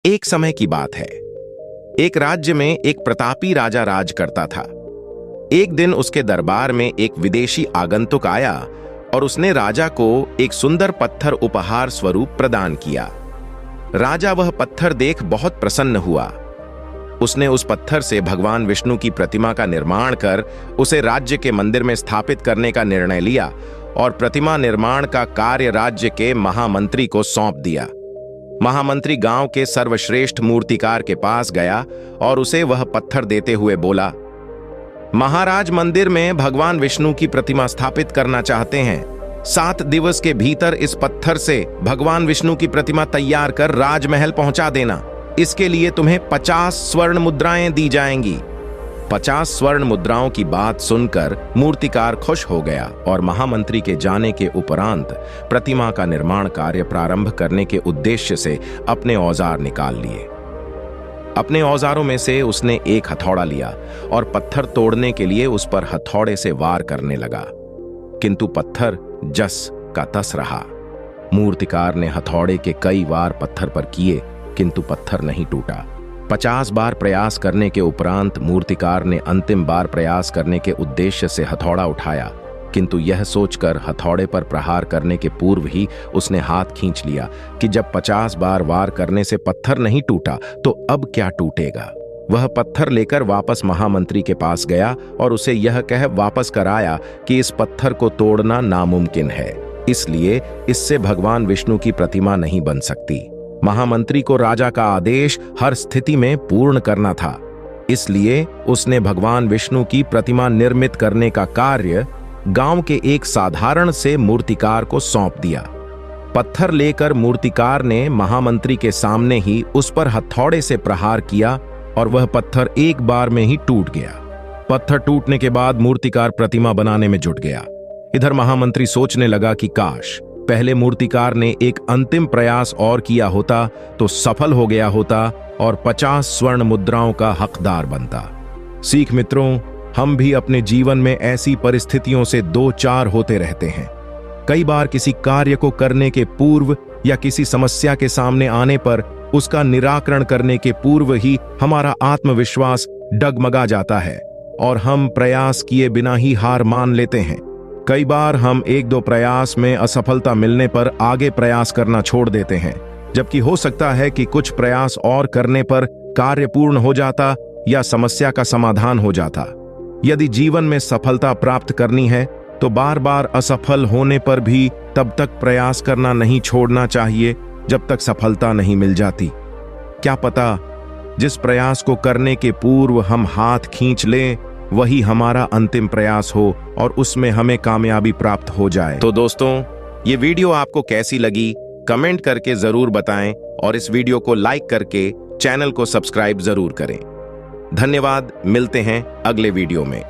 एक समय की बात है। एक राज्य में एक प्रतापी राजा राज करता था। एक दिन उसके दरबार में एक विदेशी आगंतुक आया और उसने राजा को एक सुंदर पत्थर उपहार स्वरूप प्रदान किया। राजा वह पत्थर देख बहुत प्रसन्न हुआ। उसने उस पत्थर से भगवान विष्णु की प्रतिमा का निर्माण कर उसे राज्य के मंदिर में स्थापित करने का निर्णय लिया और प्रतिमा निर्माण का कार्य राज्य के महामंत्री को सौंप दिया। महामंत्री गांव के सर्वश्रेष्ठ मूर्तिकार के पास गया और उसे वह पत्थर देते हुए बोला, महाराज मंदिर में भगवान विष्णु की प्रतिमा स्थापित करना चाहते हैं। 7 दिवस के भीतर इस पत्थर से भगवान विष्णु की प्रतिमा तैयार कर राजमहल पहुंचा देना। इसके लिए तुम्हें 50 स्वर्ण मुद्राएं दी जाएंगी। 50 स्वर्ण मुद्राओं की बात सुनकर मूर्तिकार खुश हो गया और महामंत्री के जाने के उपरांत प्रतिमा का निर्माण कार्य प्रारंभ करने के उद्देश्य से अपने औजार निकाल लिए। अपने औजारों में से उसने एक हथौड़ा लिया और पत्थर तोड़ने के लिए उस पर हथौड़े से वार करने लगा, किंतु पत्थर जस का तस रहा। मूर्तिकार ने हथौड़े के कई वार पत्थर पर किए, किंतु पत्थर नहीं टूटा। 50 बार प्रयास करने के उपरांत मूर्तिकार ने अंतिम बार प्रयास करने के उद्देश्य से हथौड़ा उठाया, किंतु यह सोचकर हथौड़े पर प्रहार करने के पूर्व ही उसने हाथ खींच लिया कि जब 50 बार वार करने से पत्थर नहीं टूटा तो अब क्या टूटेगा। वह पत्थर लेकर वापस महामंत्री के पास गया और उसे यह कह वापस कराया कि इस पत्थर को तोड़ना नामुमकिन है, इसलिए इससे भगवान विष्णु की प्रतिमा नहीं बन सकती। महामंत्री को राजा का आदेश हर स्थिति में पूर्ण करना था, इसलिए उसने भगवान विष्णु की प्रतिमा निर्मित करने का कार्य गांव के एक साधारण से मूर्तिकार को सौंप दिया। पत्थर लेकर मूर्तिकार ने महामंत्री के सामने ही उस पर हथौड़े से प्रहार किया और वह पत्थर एक बार में ही टूट गया। पत्थर टूटने के बाद मूर्तिकार प्रतिमा बनाने में जुट गया। इधर महामंत्री सोचने लगा कि काश पहले मूर्तिकार ने एक अंतिम प्रयास और किया होता तो सफल हो गया होता और 50 स्वर्ण मुद्राओं का हकदार बनता। सीख मित्रों, हम भी अपने जीवन में ऐसी परिस्थितियों से दो चार होते रहते हैं। कई बार किसी कार्य को करने के पूर्व या किसी समस्या के सामने आने पर उसका निराकरण करने के पूर्व ही हमारा आत्मविश्वास डगमगा जाता है और हम प्रयास किए बिना ही हार मान लेते हैं। कई बार हम 1-2 प्रयास में असफलता मिलने पर आगे प्रयास करना छोड़ देते हैं, जबकि हो सकता है कि कुछ प्रयास और करने पर कार्य पूर्ण हो जाता या समस्या का समाधान हो जाता। यदि जीवन में सफलता प्राप्त करनी है तो बार बार असफल होने पर भी तब तक प्रयास करना नहीं छोड़ना चाहिए जब तक सफलता नहीं मिल जाती। क्या पता जिस प्रयास को करने के पूर्व हम हाथ खींच लें वही हमारा अंतिम प्रयास हो और उसमें हमें कामयाबी प्राप्त हो जाए। तो दोस्तों, ये वीडियो आपको कैसी लगी कमेंट करके जरूर बताएं और इस वीडियो को लाइक करके चैनल को सब्सक्राइब जरूर करें। धन्यवाद, मिलते हैं अगले वीडियो में।